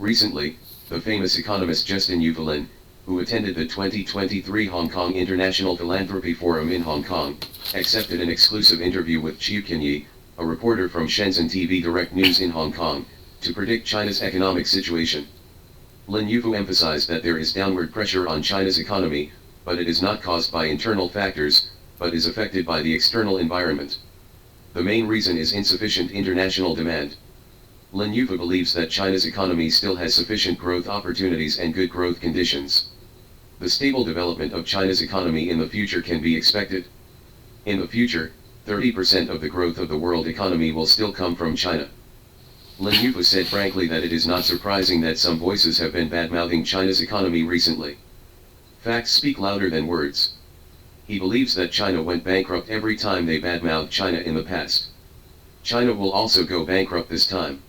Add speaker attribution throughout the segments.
Speaker 1: Recently, the famous economist Justin Yuvalin, who attended the 2023 Hong Kong International Philanthropy Forum in Hong Kong, accepted an exclusive interview with Chiu Kinyi, a reporter from Shenzhen TV Direct News in Hong Kong, to predict China's economic situation. Lin Yufu emphasized that there is downward pressure on China's economy, but it is not caused by internal factors, but is affected by the external environment. The main reason is insufficient international demand. Lin Yufu believes that China's economy still has sufficient growth opportunities and good growth conditions. The stable development of China's economy in the future can be expected. In the future, 30% of the growth of the world economy will still come from China. Lin Yufu said frankly that it is not surprising that some voices have been badmouthing China's economy recently. Facts speak louder than words. He believes that China went bankrupt every time they badmouthed China in the past. China will also go bankrupt this time.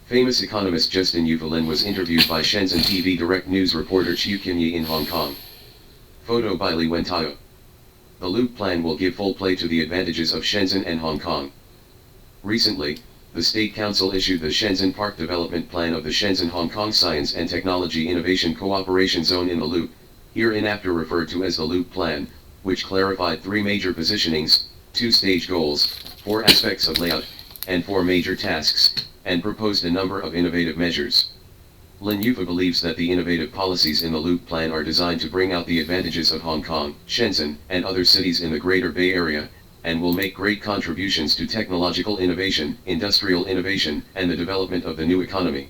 Speaker 1: Famous economist Justin Yuvalin was interviewed by Shenzhen TV Direct News reporter Chiu Kinyi in Hong Kong. Photo by Li Wentao. The Loop Plan will give full play to the advantages of Shenzhen and Hong Kong. Recently, the State Council issued the Shenzhen Park Development Plan of the Shenzhen-Hong Kong Science and Technology Innovation Cooperation Zone in the Loop, hereinafter referred to as the Loop Plan, which clarified 3 major positionings, 2 stage goals, 4 aspects of layout, and 4 major tasks, and proposed a number of innovative measures. Lin Yufu believes that the innovative policies in the Loop Plan are designed to bring out the advantages of Hong Kong, Shenzhen, and other cities in the Greater Bay Area, and will make great contributions to technological innovation, industrial innovation, and the development of the new economy.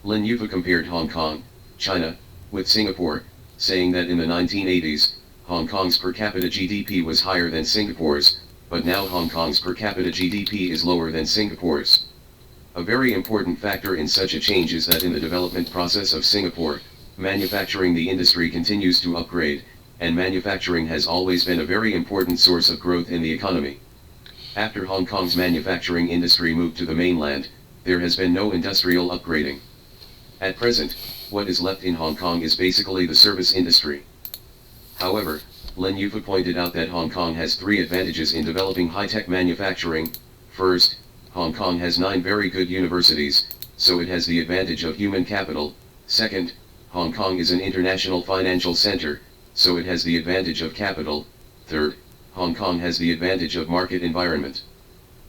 Speaker 1: Lin Yufu compared Hong Kong, China, with Singapore, saying that in the 1980s, Hong Kong's per capita GDP was higher than Singapore's, but now Hong Kong's per capita GDP is lower than Singapore's. A very important factor in such a change is that in the development process of Singapore, manufacturing the industry continues to upgrade, and manufacturing has always been a very important source of growth in the economy. After Hong Kong's manufacturing industry moved to the mainland, there has been no industrial upgrading. At present, what is left in Hong Kong is basically the service industry. However, Lin Yufu pointed out that Hong Kong has 3 advantages in developing high-tech manufacturing. First, Hong Kong has 9 very good universities, so it has the advantage of human capital. Second, Hong Kong is an international financial center, so it has the advantage of capital. Third, Hong Kong has the advantage of market environment.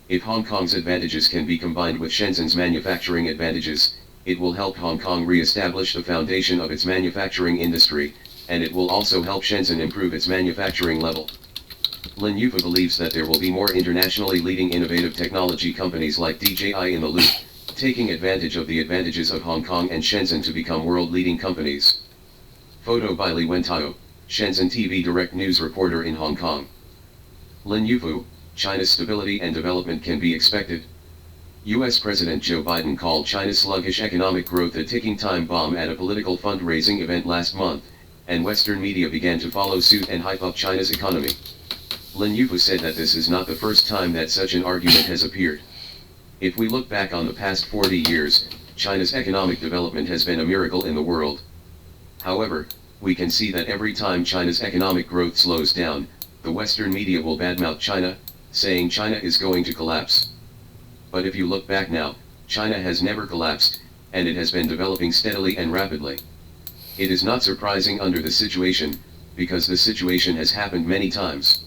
Speaker 1: If Hong Kong's advantages can be combined with Shenzhen's manufacturing advantages, it will help Hong Kong re-establish the foundation of its manufacturing industry, and it will also help Shenzhen improve its manufacturing level. Lin Yufu believes that there will be more internationally leading innovative technology companies like DJI in the Loop, taking advantage of the advantages of Hong Kong and Shenzhen to become world-leading companies. Photo by Li Wentao, Shenzhen TV Direct News reporter in Hong Kong. Lin Yufu, China's stability and development can be expected. U.S. President Joe Biden called China's sluggish economic growth a ticking time bomb at a political fundraising event last month, and Western media began to follow suit and hype up China's economy. Lin Yufu said that this is not the first time that such an argument has appeared. If we look back on the past 40 years, China's economic development has been a miracle in the world. However, we can see that every time China's economic growth slows down, the Western media will badmouth China, saying China is going to collapse. But if you look back now, China has never collapsed, and it has been developing steadily and rapidly. It is not surprising under the situation, because the situation has happened many times.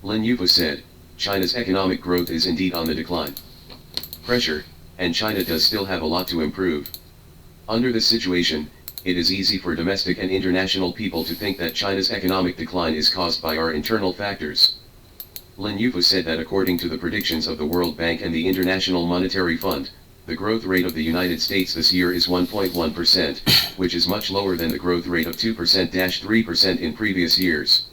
Speaker 1: Lin Yufu said, China's economic growth is indeed on the decline. Pressure, and China does still have a lot to improve. Under this situation, it is easy for domestic and international people to think that China's economic decline is caused by our internal factors. Lin Yufu said that according to the predictions of the World Bank and the International Monetary Fund, the growth rate of the United States this year is 1.1%, which is much lower than the growth rate of 2%-3% in previous years.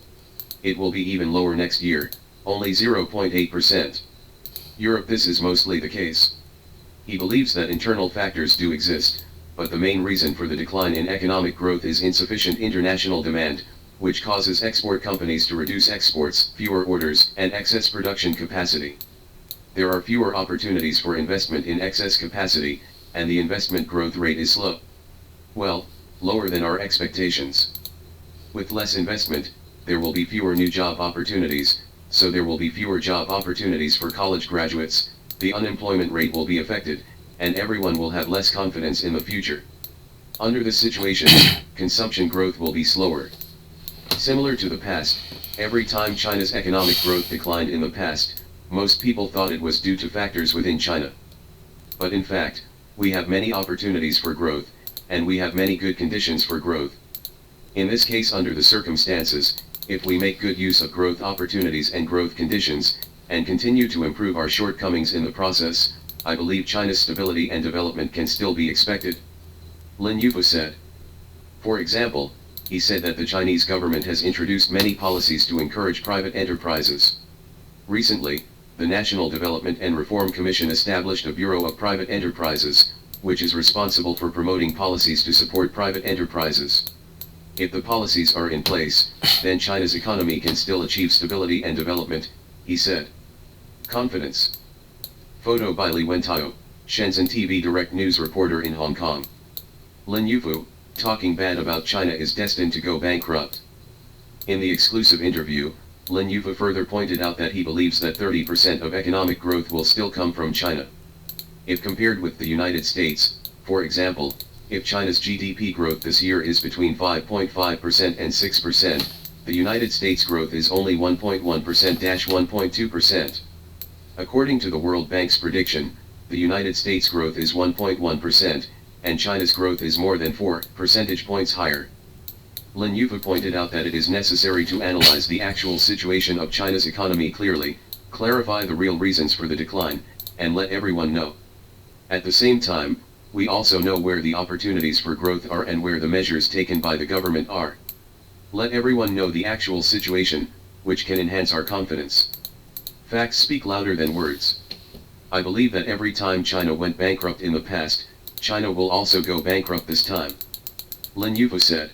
Speaker 1: It will be even lower next year, only 0.8%. Europe, this is mostly the case. He believes that internal factors do exist, but the main reason for the decline in economic growth is insufficient international demand, which causes export companies to reduce exports, fewer orders, and excess production capacity. There are fewer opportunities for investment in excess capacity, and the investment growth rate is slow. Well, lower than our expectations. With less investment, there will be fewer new job opportunities, so there will be fewer job opportunities for college graduates, the unemployment rate will be affected, and everyone will have less confidence in the future. Under this situation, consumption growth will be slower. Similar to the past, every time China's economic growth declined in the past, most people thought it was due to factors within China. But in fact, we have many opportunities for growth, and we have many good conditions for growth. In this case, under the circumstances, if we make good use of growth opportunities and growth conditions, and continue to improve our shortcomings in the process, I believe China's stability and development can still be expected. Lin Yufu said. For example, he said that the Chinese government has introduced many policies to encourage private enterprises. Recently, the National Development and Reform Commission established a Bureau of Private Enterprises, which is responsible for promoting policies to support private enterprises. If the policies are in place, then China's economy can still achieve stability and development, he said. Confidence. Photo by Li Wentao, Shenzhen TV Direct News reporter in Hong Kong. Lin Yufu, talking bad about China is destined to go bankrupt. In the exclusive interview, Lin Yufu further pointed out that he believes that 30% of economic growth will still come from China. If compared with the United States, for example, if China's GDP growth this year is between 5.5% and 6%, the United States growth is only 1.1%-1.2%. According to the World Bank's prediction, the United States growth is 1.1%, and China's growth is more than 4 percentage points higher. Lin Yufu pointed out that it is necessary to analyze the actual situation of China's economy clearly, clarify the real reasons for the decline, and let everyone know. At the same time, we also know where the opportunities for growth are and where the measures taken by the government are. Let everyone know the actual situation, which can enhance our confidence. Facts speak louder than words. I believe that every time China went bankrupt in the past, China will also go bankrupt this time. Lin Yufu said.